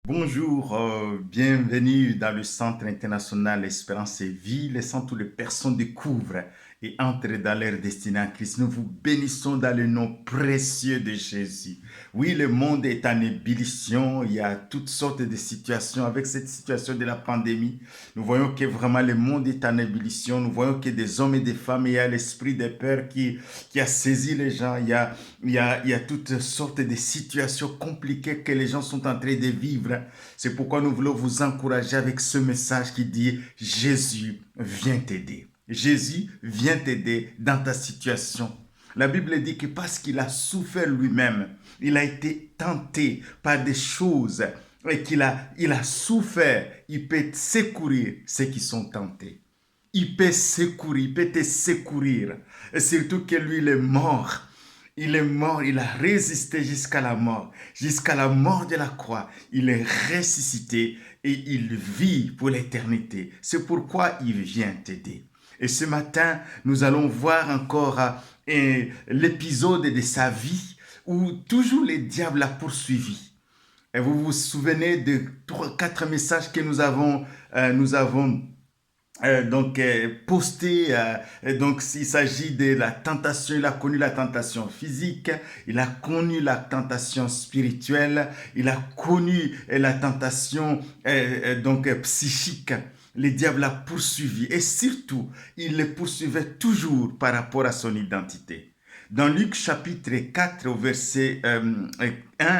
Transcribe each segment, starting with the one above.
Bonjour, bienvenue dans le Centre international Espérance et Vie. Laissant toutes les personnes découvrent et entrent dans leur destinée en Christ. Nous vous bénissons dans le nom précieux de Jésus. Oui, le monde est en ébullition. Il y a toutes sortes de situations. Avec cette situation de la pandémie, nous voyons que vraiment le monde est en ébullition. Nous voyons que des hommes et des femmes, il y a l'esprit des pères qui a saisi les gens. Il y a toutes sortes de situations compliquées que les gens sont en train de vivre. C'est pourquoi nous voulons vous encourager avec ce message qui dit « Jésus vient t'aider ». Jésus vient t'aider dans ta situation. La Bible dit que parce qu'il a souffert lui-même, il a été tenté par des choses et il a souffert, il peut secourir ceux qui sont tentés. Il peut secourir, il peut te secourir. Et surtout que lui, il est mort. Il est mort, il a résisté jusqu'à la mort de la croix. Il est ressuscité et il vit pour l'éternité. C'est pourquoi il vient t'aider. Et ce matin, nous allons voir encore l'épisode de sa vie où toujours le diable l'a poursuivi. Et vous vous souvenez de 4 messages que nous avons posté. Donc, il s'agit de la tentation. Il a connu la tentation physique, il a connu la tentation spirituelle, il a connu la tentation psychique. Le diable l'a poursuivi et surtout, il le poursuivait toujours par rapport à son identité. Dans Luc chapitre 4, au verset 1,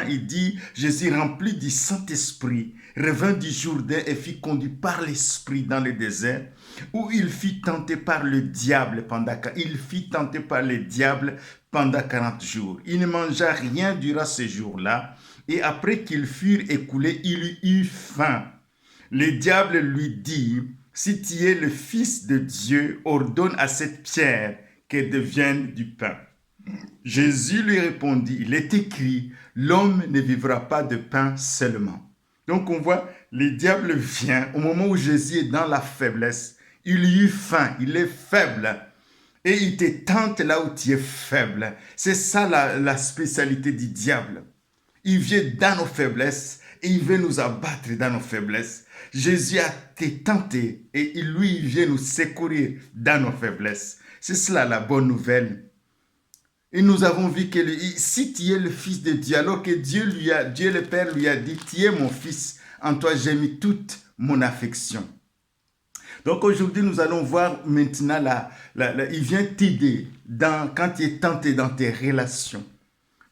il dit « Jésus rempli du Saint-Esprit, revint du Jourdain et fut conduit par l'Esprit dans le désert, où il fut tenté par le diable pendant 40 jours. Il ne mangea rien durant ce jour-là, et après qu'ils furent écoulés, il eut faim. Le diable lui dit, si tu es le Fils de Dieu, ordonne à cette pierre qu'elle devienne du pain. Jésus lui répondit, il est écrit, l'homme ne vivra pas de pain seulement. Donc on voit, le diable vient au moment où Jésus est dans la faiblesse. Il eut faim, il est faible. Et il te tente là où tu es faible. C'est ça la spécialité du diable. Il vient dans nos faiblesses et il veut nous abattre dans nos faiblesses. Jésus a été tenté et lui, il vient nous secourir dans nos faiblesses. C'est cela la bonne nouvelle. Et nous avons vu que si tu es le Fils de Dieu, alors que Dieu le Père lui a dit, tu es mon Fils, en toi j'ai mis toute mon affection. Donc aujourd'hui, nous allons voir maintenant, il vient t'aider quand tu es tenté dans tes relations.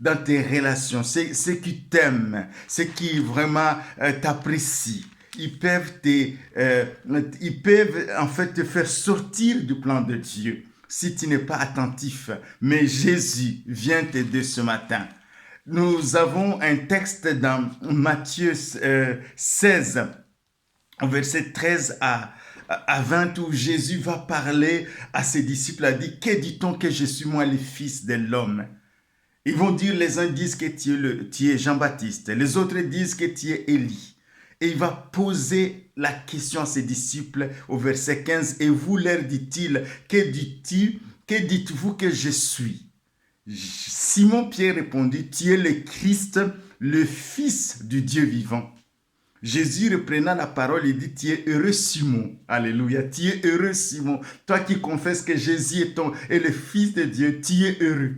Dans tes relations, ceux qui t'aiment, ceux qui vraiment t'apprécient. Ils peuvent en fait te faire sortir du plan de Dieu si tu n'es pas attentif. Mais Jésus vient t'aider ce matin. Nous avons un texte dans Matthieu 16, verset 13 à 20, où Jésus va parler à ses disciples. Il a dit, que dit-on que je suis moi le Fils de l'homme? Ils vont dire, les uns disent que tu es Jean-Baptiste, les autres disent que tu es Élie. Et il va poser la question à ses disciples au verset 15. Et vous leur dit-il, que dites-vous que je suis? Simon-Pierre répondit, tu es le Christ, le Fils du Dieu vivant. Jésus reprenant la parole, il dit, tu es heureux Simon. Alléluia, tu es heureux Simon. Toi qui confesses que Jésus est le Fils de Dieu, tu es heureux.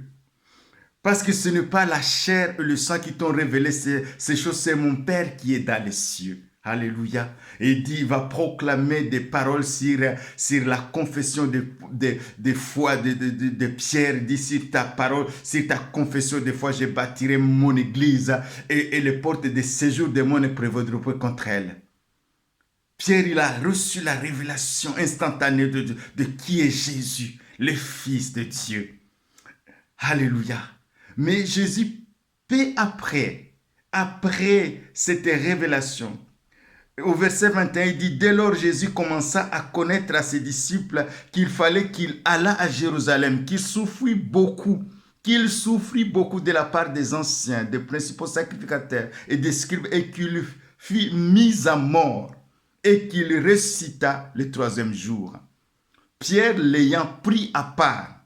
Parce que ce n'est pas la chair et le sang qui t'ont révélé ces choses, c'est mon Père qui est dans les cieux. Alléluia. Et il dit, il va proclamer des paroles sur la confession de foi de Pierre. Il dit, sur ta parole, sur ta confession de foi, je bâtirai mon église et les portes de séjour de moi ne prévaudront pas contre elle. Pierre, il a reçu la révélation instantanée de qui est Jésus, le Fils de Dieu. Alléluia. Mais Jésus, peu après cette révélation, au verset 21, il dit, dès lors Jésus commença à connaître à ses disciples qu'il fallait qu'il allât à Jérusalem, qu'il souffrit beaucoup de la part des anciens, des principaux sacrificateurs et des scribes, et qu'il fut mis à mort et qu'il ressuscita le 3e jour. Pierre, l'ayant pris à part,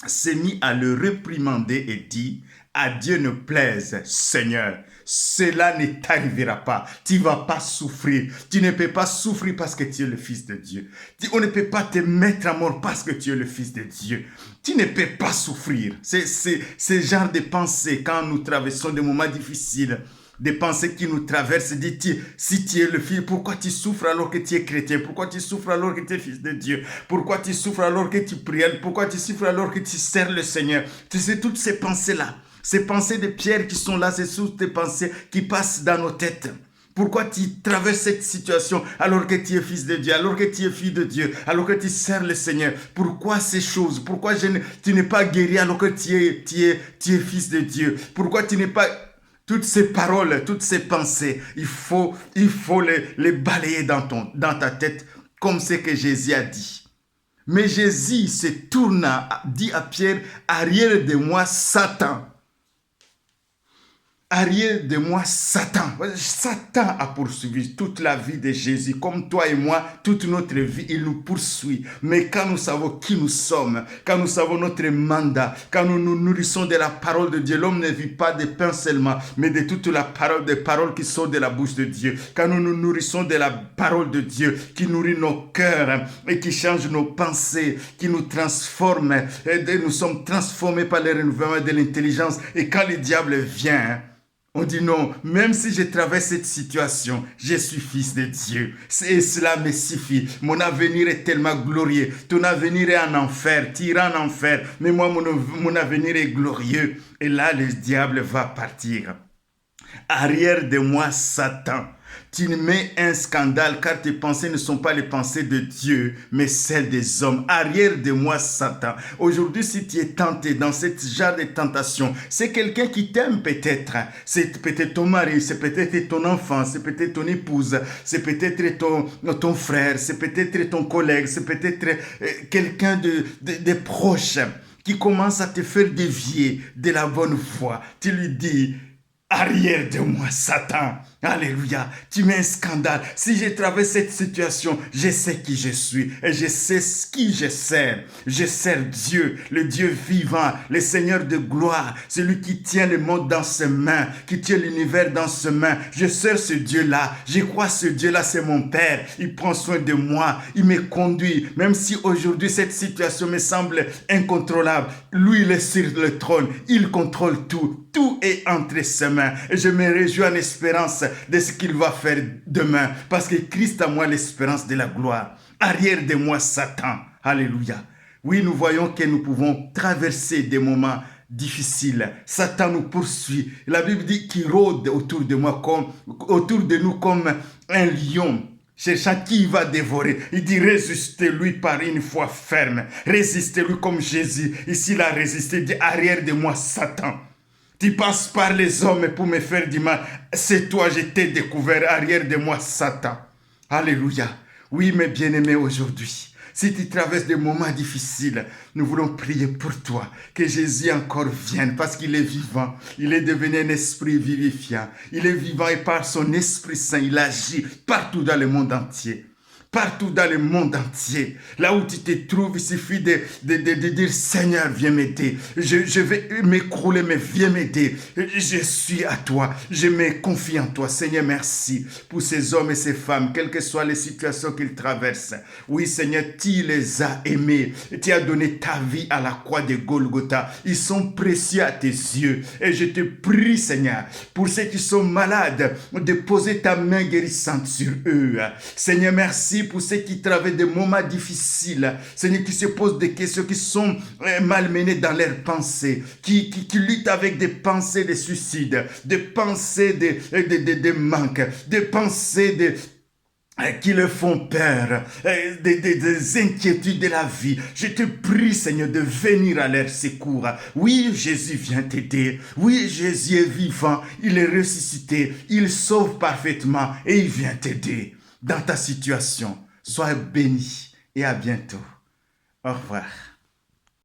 s'est mis à le réprimander et dit, à Dieu ne plaise, Seigneur, cela ne t'arrivera pas. Tu ne vas pas souffrir. Tu ne peux pas souffrir parce que tu es le Fils de Dieu. On ne peut pas te mettre à mort parce que tu es le Fils de Dieu. Tu ne peux pas souffrir. C'est ce genre de pensée quand nous traversons des moments difficiles. Des pensées qui nous traversent, si tu es le Fils, pourquoi tu souffres alors que tu es chrétien? Pourquoi tu souffres alors que tu es fils de Dieu? Pourquoi tu souffres alors que tu pries? Pourquoi tu souffres alors que tu sers le Seigneur? Tu sais, toutes ces pensées-là, ces pensées de Pierre qui sont là, c'est toutes tes pensées qui passent dans nos têtes. Pourquoi tu traverses cette situation alors que tu es fils de Dieu, alors que tu es fille de Dieu, alors que tu sers le Seigneur? Pourquoi ces choses? Pourquoi tu n'es pas guéri alors que tu es fils de Dieu? Pourquoi tu n'es pas... Toutes ces paroles, toutes ces pensées, il faut les balayer dans ta tête comme ce que Jésus a dit. Mais Jésus se tourna, dit à Pierre, arrière de moi, Satan. Arrière de moi, Satan. Satan a poursuivi toute la vie de Jésus. Comme toi et moi, toute notre vie, il nous poursuit. Mais quand nous savons qui nous sommes, quand nous savons notre mandat, quand nous nous nourrissons de la parole de Dieu, l'homme ne vit pas de pain seulement, mais de toute la parole, des paroles qui sortent de la bouche de Dieu. Quand nous nous nourrissons de la parole de Dieu, qui nourrit nos cœurs et qui change nos pensées, qui nous transforme, et nous sommes transformés par le renouvellement de l'intelligence. Et quand le diable vient, on dit non, même si je traverse cette situation, je suis fils de Dieu. Et cela me suffit. Mon avenir est tellement glorieux. Ton avenir est en enfer. Tu iras en enfer. Mais moi, mon avenir est glorieux. Et là, le diable va partir. Arrière de moi, Satan. Tu mets un scandale car tes pensées ne sont pas les pensées de Dieu, mais celles des hommes. Arrière de moi, Satan. Aujourd'hui, si tu es tenté dans cette genre de tentation, c'est quelqu'un qui t'aime peut-être. C'est peut-être ton mari, c'est peut-être ton enfant, c'est peut-être ton épouse, c'est peut-être ton frère, c'est peut-être ton collègue, c'est peut-être quelqu'un de proche qui commence à te faire dévier de la bonne voie. Tu lui dis... Arrière de moi, Satan. Alléluia. Tu mets un scandale. Si je traverse cette situation, je sais qui je suis et je sais qui je sers. Je sers Dieu, le Dieu vivant, le Seigneur de gloire, celui qui tient le monde dans ses mains, qui tient l'univers dans ses mains. Je sers ce Dieu-là. Je crois ce Dieu-là, c'est mon Père. Il prend soin de moi. Il me conduit. Même si aujourd'hui cette situation me semble incontrôlable, lui, il est sur le trône. Il contrôle tout. Tout est entre ses mains. Et je me réjouis en espérance de ce qu'il va faire demain. Parce que Christ a moi l'espérance de la gloire. Arrière de moi, Satan. Alléluia. Oui, nous voyons que nous pouvons traverser des moments difficiles. Satan nous poursuit. La Bible dit qu'il rôde autour de nous comme un lion. Cherchant qui va dévorer. Il dit résistez-lui par une foi ferme. Résistez-lui comme Jésus. Ici, il a résisté. Il dit arrière de moi, Satan. Tu passes par les hommes pour me faire du mal. C'est toi, je t'ai découvert. Arrière de moi, Satan. Alléluia. Oui, mes bien-aimés, aujourd'hui, si tu traverses des moments difficiles, nous voulons prier pour toi. Que Jésus encore vienne parce qu'il est vivant. Il est devenu un esprit vivifiant. Il est vivant et par son Esprit Saint, il agit partout dans le monde entier. Partout dans le monde entier, là où tu te trouves, il suffit de dire Seigneur, viens m'aider. Je vais m'écrouler, mais viens m'aider. Je suis à toi, je me confie en toi. Seigneur, merci pour ces hommes et ces femmes, quelles que soient les situations qu'ils traversent. Oui, Seigneur, tu les as aimés. Tu as donné ta vie à la croix de Golgotha. Ils sont précieux à tes yeux. Et je te prie, Seigneur, pour ceux qui sont malades, de poser ta main guérissante sur eux. Seigneur, merci pour ceux qui traversent des moments difficiles, Seigneur, qui se posent des questions, qui sont malmenés dans leurs pensées, qui luttent avec des pensées de suicide, des pensées de manque, des pensées qui leur font peur, des inquiétudes de la vie. Je te prie, Seigneur, de venir à leur secours. Oui, Jésus vient t'aider. Oui, Jésus est vivant. Il est ressuscité. Il sauve parfaitement et il vient t'aider dans ta situation. Sois béni et à bientôt. Au revoir.